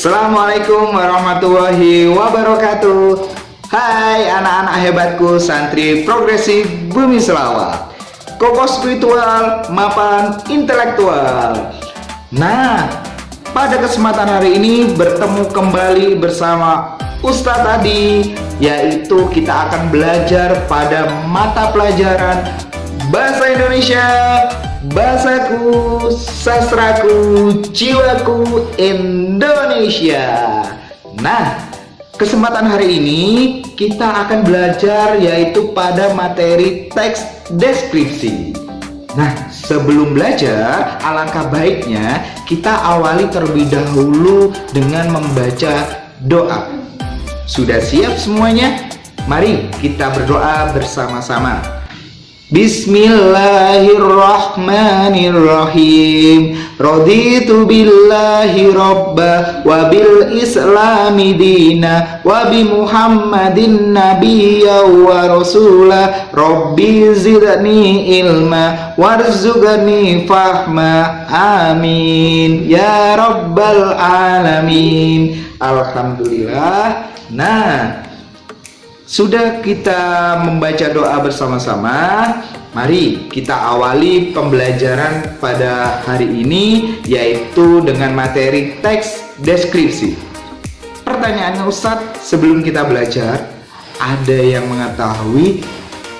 Assalamualaikum warahmatullahi wabarakatuh. Hai anak-anak hebatku santri progresif Bumi Selawat, kokoh spiritual mapan intelektual. Nah, pada kesempatan hari ini bertemu kembali bersama Ustadz Adi, yaitu kita akan belajar pada mata pelajaran Bahasa Indonesia, Bahasaku, Sastraku, Jiwaku, Indonesia. Nah, kesempatan hari ini kita akan belajar yaitu pada materi teks deskripsi. Nah, sebelum belajar, alangkah baiknya kita awali terlebih dahulu dengan membaca doa. Sudah siap semuanya? Mari kita berdoa bersama-sama. Bismillahirrahmanirrahim. Raditu billahi robba wa bil islami dina wa bi muhammadin nabiyya wa rasulah. Rabbi zidni ilma warzuqni fahma. Amin ya rabbal alamin. Alhamdulillah. Nah, sudah kita membaca doa bersama-sama, mari kita awali pembelajaran pada hari ini, yaitu dengan materi teks deskripsi. Pertanyaannya Ustadz, sebelum kita belajar, ada yang mengetahui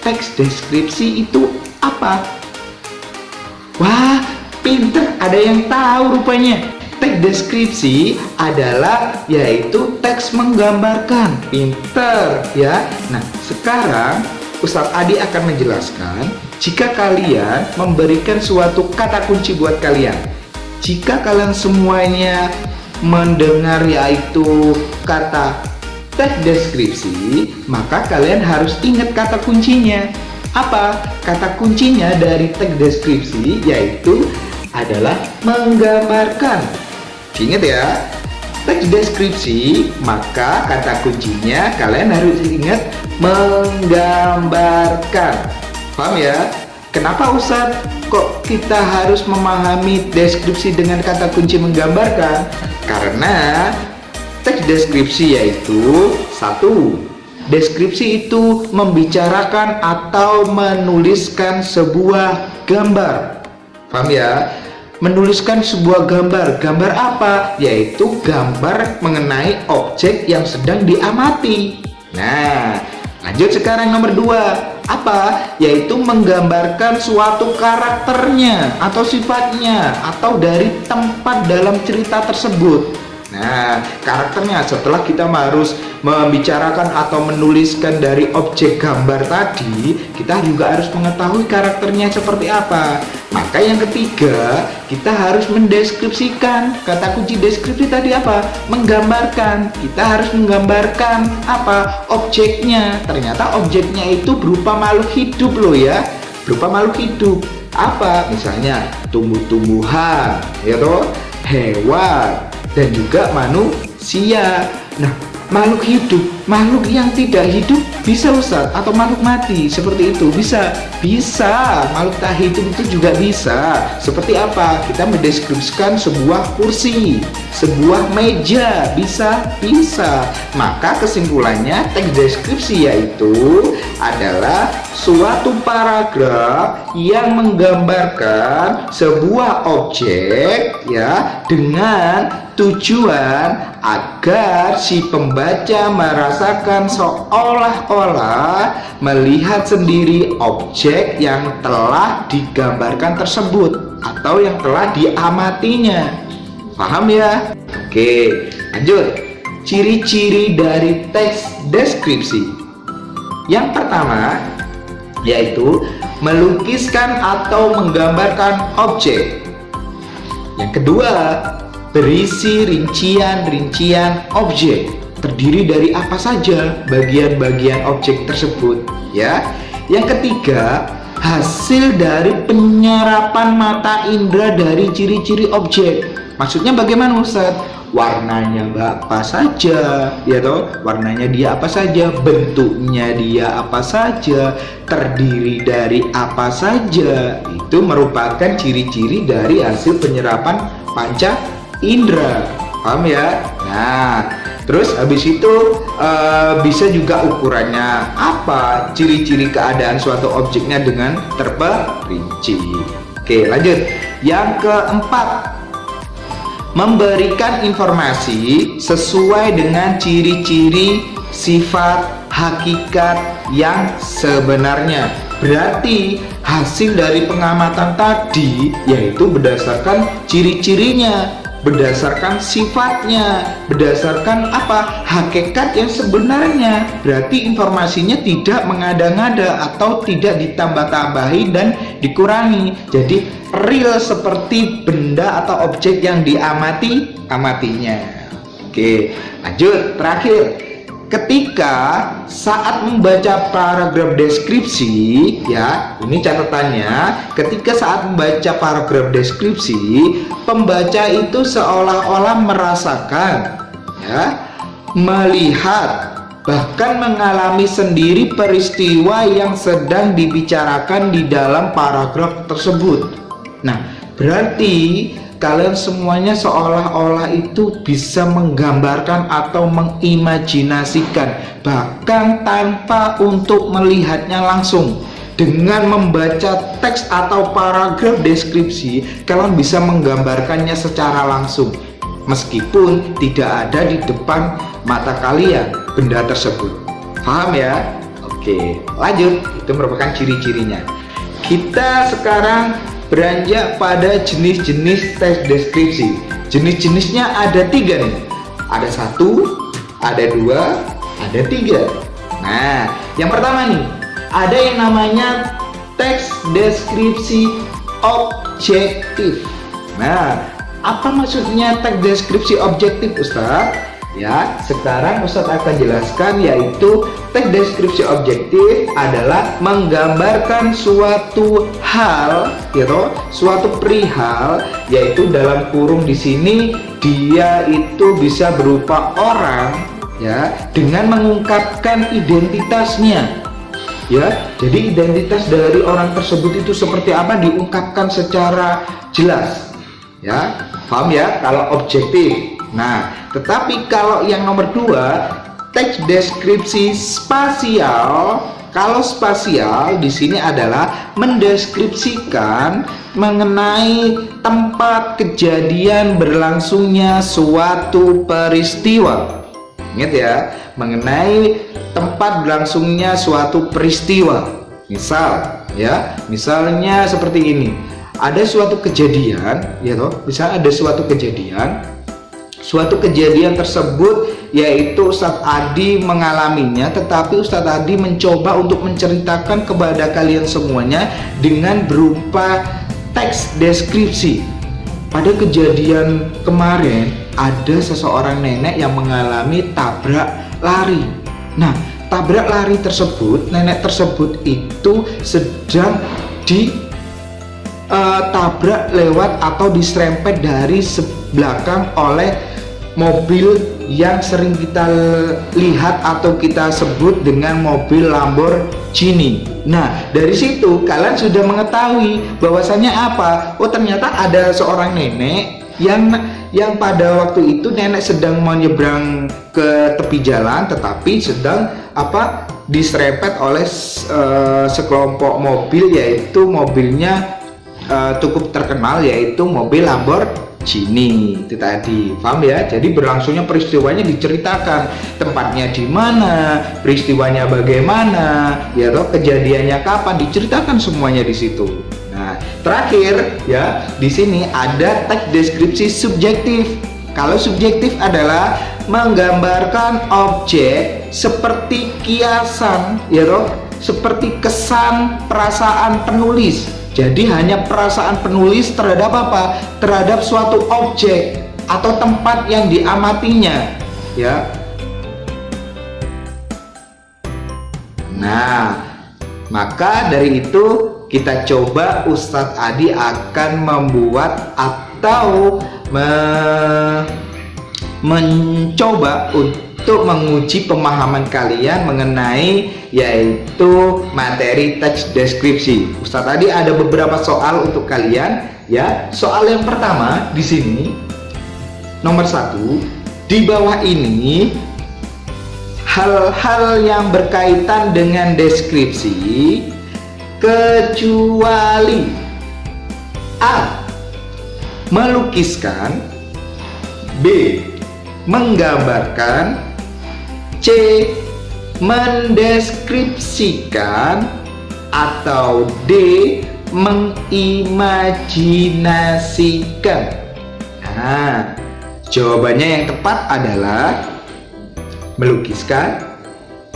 teks deskripsi itu apa? Wah, pinter, ada yang tahu rupanya. Teks deskripsi adalah yaitu teks menggambarkan. Pinter ya. Nah, sekarang Ustadz Adi akan menjelaskan jika kalian memberikan suatu kata kunci buat kalian. Jika kalian semuanya mendengar yaitu kata teks deskripsi, maka kalian harus ingat kata kuncinya. Apa? Kata kuncinya dari teks deskripsi yaitu adalah menggambarkan. Ingat ya, teks deskripsi, maka kata kuncinya kalian harus ingat menggambarkan. Paham ya? Kenapa Ustadz kok kita harus memahami deskripsi dengan kata kunci menggambarkan? Karena teks deskripsi yaitu satu, deskripsi itu membicarakan atau menuliskan sebuah gambar. Paham ya? Menuliskan sebuah gambar. Gambar apa? Yaitu gambar mengenai objek yang sedang diamati. Nah, lanjut sekarang nomor 2. Apa? Yaitu menggambarkan suatu karakternya atau sifatnya atau dari tempat dalam cerita tersebut. Nah, karakternya setelah kita harus membicarakan atau menuliskan dari objek gambar tadi, kita juga harus mengetahui karakternya seperti apa. Maka yang ketiga, kita harus mendeskripsikan. Kata kunci deskripsi tadi apa? Menggambarkan. Kita harus menggambarkan apa? Objeknya. Ternyata objeknya itu berupa makhluk hidup loh ya. Berupa makhluk hidup. Apa? Misalnya tumbuh-tumbuhan, ya toh, hewan, dan juga manusia. Nah, makhluk hidup, makhluk yang tidak hidup bisa Ustaz, atau makhluk mati seperti itu bisa. Makhluk tak hidup itu juga bisa. Seperti apa? Kita mendeskripsikan sebuah kursi, sebuah meja, bisa. Maka kesimpulannya teks deskripsi yaitu adalah suatu paragraf yang menggambarkan sebuah objek ya dengan tujuan agar si pembaca merasakan seolah-olah melihat sendiri objek yang telah digambarkan tersebut atau yang telah diamatinya. Paham ya? Oke, lanjut. Ciri-ciri dari teks deskripsi. Yang pertama yaitu melukiskan atau menggambarkan objek. Yang kedua, berisi rincian-rincian objek. Terdiri dari apa saja bagian-bagian objek tersebut ya. Yang ketiga, hasil dari penyerapan mata indera dari ciri-ciri objek. Maksudnya bagaimana Ustaz? Warnanya apa saja, ya toh? Warnanya dia apa saja, bentuknya dia apa saja, terdiri dari apa saja. Itu merupakan ciri-ciri dari hasil penyerapan panca indera. Paham ya? Nah, terus habis itu bisa juga ukurannya apa, ciri-ciri keadaan suatu objeknya dengan terperinci. Oke, lanjut. Yang keempat, memberikan informasi sesuai dengan ciri-ciri sifat hakikat yang sebenarnya. Berarti hasil dari pengamatan tadi yaitu berdasarkan ciri-cirinya, berdasarkan sifatnya, berdasarkan apa, hakikat yang sebenarnya. Berarti informasinya tidak mengada-ngada atau tidak ditambah-tambahi dan dikurangi. Jadi real seperti benda atau objek yang amatinya. Oke, lanjut. Terakhir, ketika saat membaca paragraf deskripsi, ya, ini catatannya, ketika saat membaca paragraf deskripsi, pembaca itu seolah-olah merasakan, ya, melihat, bahkan mengalami sendiri peristiwa yang sedang dibicarakan di dalam paragraf tersebut. Nah, berarti kalian semuanya seolah-olah itu bisa menggambarkan atau mengimajinasikan, bahkan tanpa untuk melihatnya langsung. Dengan membaca teks atau paragraf deskripsi, kalian bisa menggambarkannya secara langsung, meskipun tidak ada di depan mata kalian benda tersebut. Paham ya? Oke, lanjut. Itu merupakan ciri-cirinya. Kita sekarang beranjak pada jenis-jenis teks deskripsi. Jenis-jenisnya ada 3 nih. Ada 1, ada 2, ada 3. Nah, yang pertama nih, ada yang namanya teks deskripsi objektif. Nah, apa maksudnya teks deskripsi objektif, Ustadz? Ya, sekarang Ustadz akan jelaskan, yaitu teks deskripsi objektif adalah menggambarkan suatu hal, gitu, suatu perihal, yaitu dalam kurung di sini dia itu bisa berupa orang, ya, dengan mengungkapkan identitasnya. Ya, jadi identitas dari orang tersebut itu seperti apa diungkapkan secara jelas. Ya, paham ya kalau objektif. Nah, tetapi kalau yang nomor 2, teks deskripsi spasial. Kalau spasial di sini adalah mendeskripsikan mengenai tempat kejadian berlangsungnya suatu peristiwa. Ingat ya, mengenai tempat berlangsungnya suatu peristiwa. Misal, ya, misalnya seperti ini. Ada suatu kejadian, ya toh, misalnya ada suatu kejadian tersebut yaitu Ustadz Adi mengalaminya, tetapi Ustadz Adi mencoba untuk menceritakan kepada kalian semuanya dengan berupa teks deskripsi. Pada kejadian kemarin ada seseorang nenek yang mengalami tabrak lari. Nah, tabrak lari tersebut, nenek tersebut itu sedang tabrak lewat atau diserempet dari belakang oleh mobil yang sering kita lihat atau kita sebut dengan mobil Lamborghini. Nah, dari situ kalian sudah mengetahui bahwasanya apa? Oh, ternyata ada seorang nenek yang pada waktu itu nenek sedang menyeberang ke tepi jalan, tetapi sedang diserempet oleh sekelompok mobil, yaitu mobilnya cukup terkenal, yaitu mobil Lamborghini. Itu tadi, paham ya? Jadi berlangsungnya peristiwanya diceritakan, tempatnya di mana, peristiwanya bagaimana, ya toh, kejadiannya kapan, diceritakan semuanya di situ. Nah, terakhir ya, di sini ada teks deskripsi subjektif. Kalau subjektif adalah menggambarkan objek seperti kiasan, ya toh, seperti kesan perasaan penulis. Jadi hanya perasaan penulis terhadap apa? Terhadap suatu objek atau tempat yang diamatinya, ya. Nah, maka dari itu kita coba Ustadz Adi akan membuat atau mencoba untuk menguji pemahaman kalian mengenai yaitu materi teks deskripsi. Ustadz tadi ada beberapa soal untuk kalian, ya. Soal yang pertama di sini, Nomor 1, di bawah ini hal-hal yang berkaitan dengan deskripsi kecuali A. Melukiskan, B. Menggambarkan, C. Mendeskripsikan, atau D. Mengimajinasikan. Nah, jawabannya yang tepat adalah melukiskan,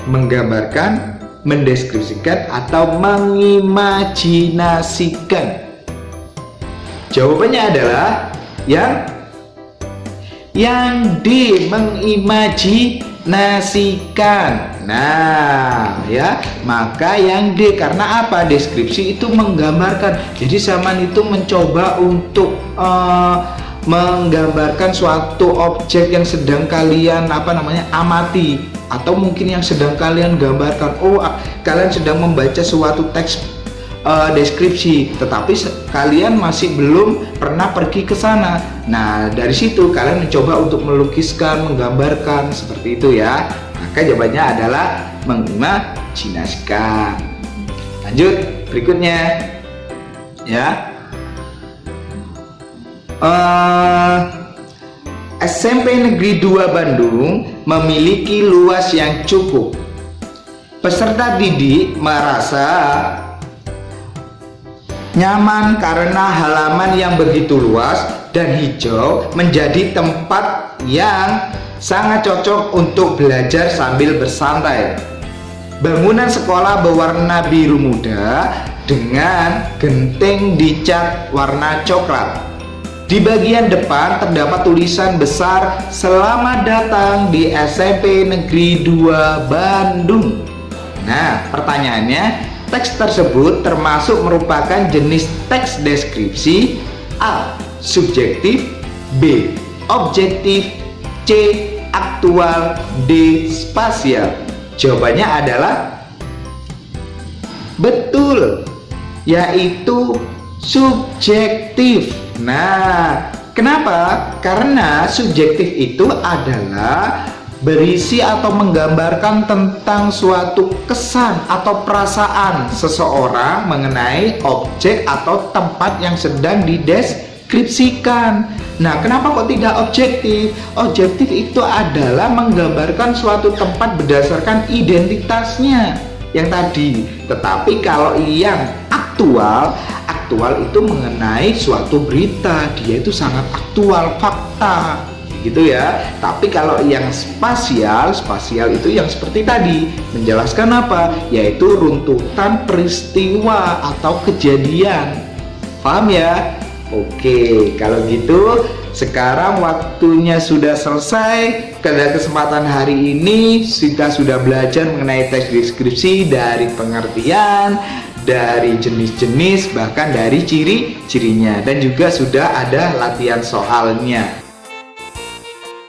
menggambarkan, mendeskripsikan, atau mengimajinasikan. Jawabannya adalah yang D, mengimajinasikan. Nah, ya, maka yang D, karena apa? Deskripsi itu menggambarkan. Jadi Saman itu mencoba untuk menggambarkan suatu objek yang sedang kalian amati, atau mungkin yang sedang kalian gambarkan. Oh, kalian sedang membaca suatu teks deskripsi, tetapi kalian masih belum pernah pergi ke sana. Nah, dari situ kalian mencoba untuk melukiskan, menggambarkan, seperti itu ya. Maka jawabannya adalah mengimajinasikan. Lanjut berikutnya ya. SMP Negeri 2 Bandung memiliki luas yang cukup. Peserta didik merasa nyaman karena halaman yang begitu luas dan hijau menjadi tempat yang sangat cocok untuk belajar sambil bersantai. Bangunan sekolah berwarna biru muda dengan genteng dicat warna coklat. Di bagian depan terdapat tulisan besar "Selamat datang di SMP Negeri 2 Bandung". Nah, pertanyaannya, teks tersebut termasuk merupakan jenis teks deskripsi A. Subjektif, B. Objektif, C. Aktual, D. Spasial. Jawabannya adalah betul, yaitu subjektif. Nah, kenapa? Karena subjektif itu adalah berisi atau menggambarkan tentang suatu kesan atau perasaan seseorang mengenai objek atau tempat yang sedang dideskripsikan. Nah, kenapa kok tidak objektif? Objektif itu adalah menggambarkan suatu tempat berdasarkan identitasnya yang tadi. Tetapi kalau yang aktual itu mengenai suatu berita, dia itu sangat aktual, fakta gitu ya. Tapi kalau yang spasial itu yang seperti tadi, menjelaskan apa? Yaitu runtutan peristiwa atau kejadian. Paham ya? Oke, kalau gitu sekarang waktunya sudah selesai. Pada kesempatan hari ini kita sudah belajar mengenai teks deskripsi, dari pengertian, dari jenis-jenis, bahkan dari ciri-cirinya, dan juga sudah ada latihan soalnya.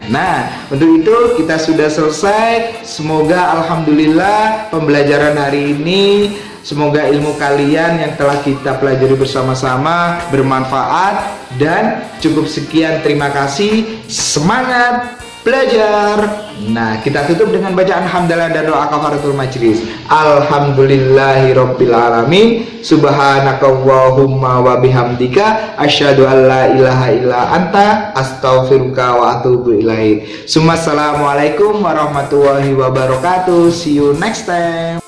Nah, untuk itu kita sudah selesai. Semoga alhamdulillah pembelajaran hari ini, semoga ilmu kalian yang telah kita pelajari bersama-sama bermanfaat. Dan cukup sekian, terima kasih. Semangat belajar. Nah, kita tutup dengan bacaan hamdalah dan doa kafaratul majlis. Alhamdulillahirabbil alamin. Subhanakallahumma wa bihamdika asyhadu an la ilaha illa anta astaghfiruka wa atubu ilaik. Assalamualaikum warahmatullahi wabarakatuh. See you next time.